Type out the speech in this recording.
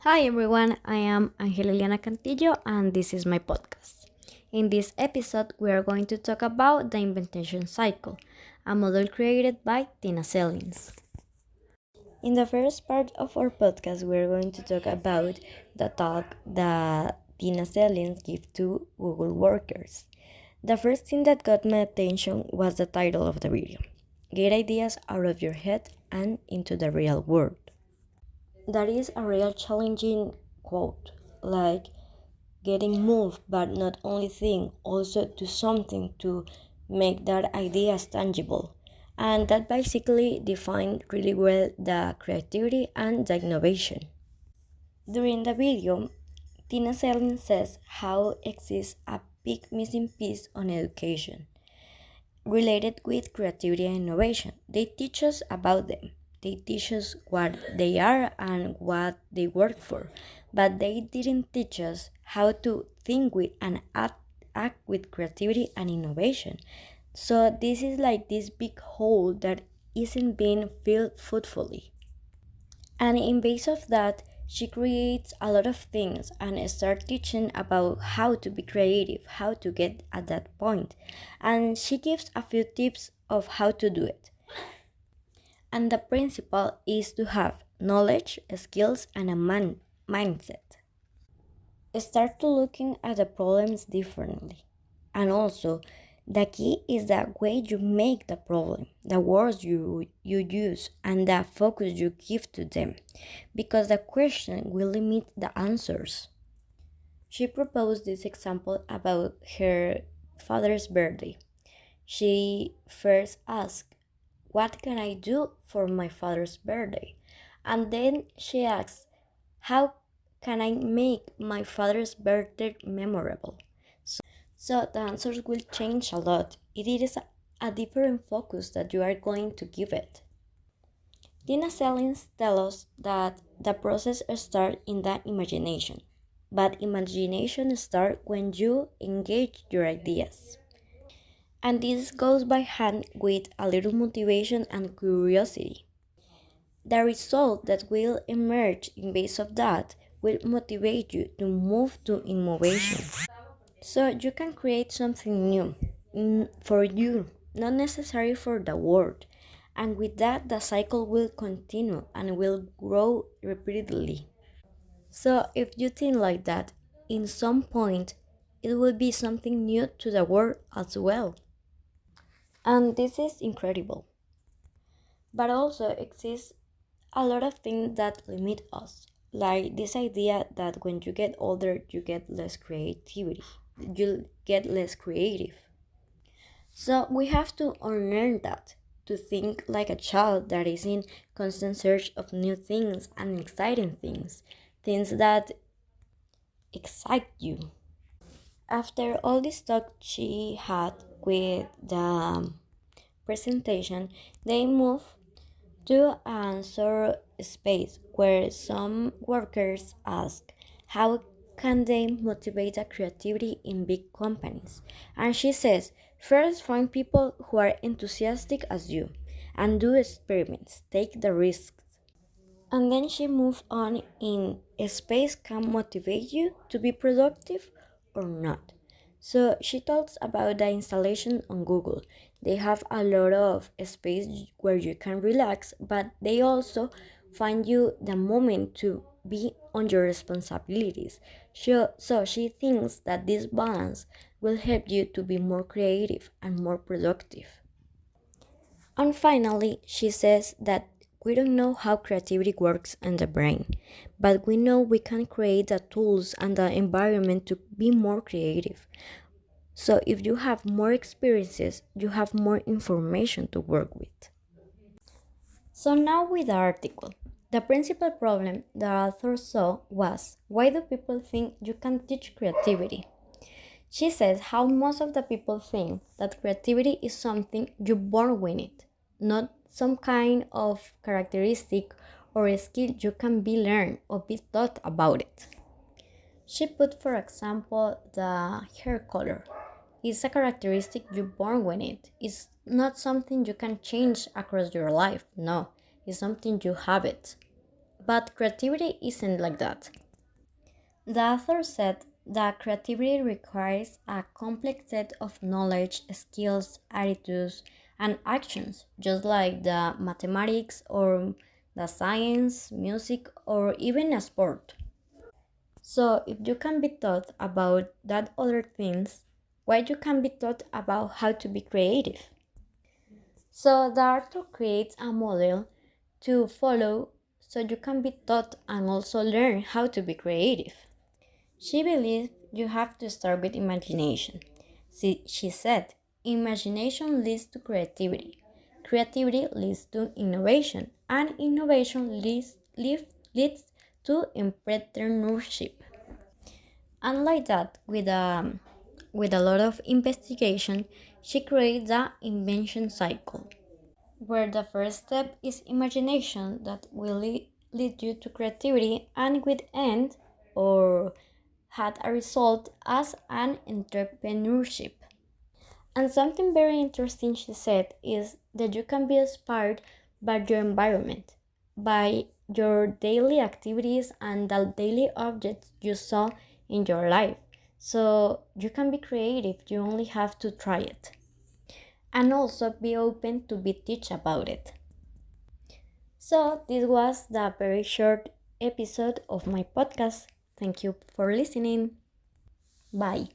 Hi everyone, I am Ángel Eliana Cantillo and this is my podcast. In this episode, we are going to talk about the invention cycle, a model created by Tina Sellins. In the first part of our podcast, we are going to talk about the talk that Tina Sellins gave to Google workers. The first thing that got my attention was the title of the video: Get ideas out of your head and into the real world. That is a real challenging quote, like getting moved, but not only think, also do something to make that ideas tangible. And that basically defined really well the creativity and the innovation. During the video, Tina Selin says how exists a big missing piece on education related with creativity and innovation. They teach us about them. They teach us what they are and what they work for, but they didn't teach us how to think with and act with creativity and innovation. So this is like this big hole that isn't being filled fruitfully. And in base of that, she creates a lot of things and start teaching about how to be creative, how to get at that point. And she gives a few tips of how to do it. And the principle is to have knowledge, skills, and a mindset. Start to looking at the problems differently. And also, the key is the way you make the problem, the words you use, and the focus you give to them, because the question will limit the answers. She proposed this example about her father's birthday. She first asked, "What can I do for my father's birthday?" And then she asked, "How can I make my father's birthday memorable?" So the answers will change a lot. It is a different focus that you are going to give it. Tina Sellins tells us that the process starts in the imagination, but imagination starts when you engage your ideas. And this goes by hand with a little motivation and curiosity. The result that will emerge in base of that will motivate you to move to innovation. So you can create something new for you, not necessary for the world. And with that, the cycle will continue and will grow repeatedly. So if you think like that, in some point, it will be something new to the world as well. And this is incredible. But also exists a lot of things that limit us, like this idea that when you get older, you get less creativity, you get less creative. So we have to unlearn that, to think like a child that is in constant search of new things and exciting things, things that excite you. After all this talk she had with the presentation, they move to answer space where some workers ask how can they motivate a creativity in big companies. And she says, first find people who are enthusiastic as you and do experiments, take the risks. And then she moved on in space can motivate you to be productive or not. So she talks about the installation on Google. They have a lot of space where you can relax, but they also find you the moment to be on your responsibilities. So she thinks that this balance will help you to be more creative and more productive. And finally, she says that we don't know how creativity works in the brain, but we know we can create the tools and the environment to be more creative. So if you have more experiences, you have more information to work with. So now with the article. The principal problem the author saw was, why do people think you can teach creativity? She says how most of the people think that creativity is something you're born with it, not some kind of characteristic or a skill you can be learned or be taught about it. She put, for example, the hair color. It's a characteristic you're born with it. It's not something you can change across your life. No, it's something you have it. But creativity isn't like that. The author said that creativity requires a complex set of knowledge, skills, attitudes, and actions, just like the mathematics or the science, music, or even a sport. So, if you can be taught about that other things, why you can be taught about how to be creative? So, the author creates a model to follow so you can be taught and also learn how to be creative. She believes you have to start with imagination. She said, imagination leads to creativity. Creativity leads to innovation, and innovation leads to entrepreneurship. And like that, with a lot of investigation, she created the invention cycle, where the first step is imagination that will lead you to creativity and will end or had a result as an entrepreneurship. And something very interesting she said is that you can be inspired by your environment, by your daily activities and the daily objects you saw in your life. So you can be creative, you only have to try it. And also be open to be teach about it. So this was the very short episode of my podcast. Thank you for listening. Bye.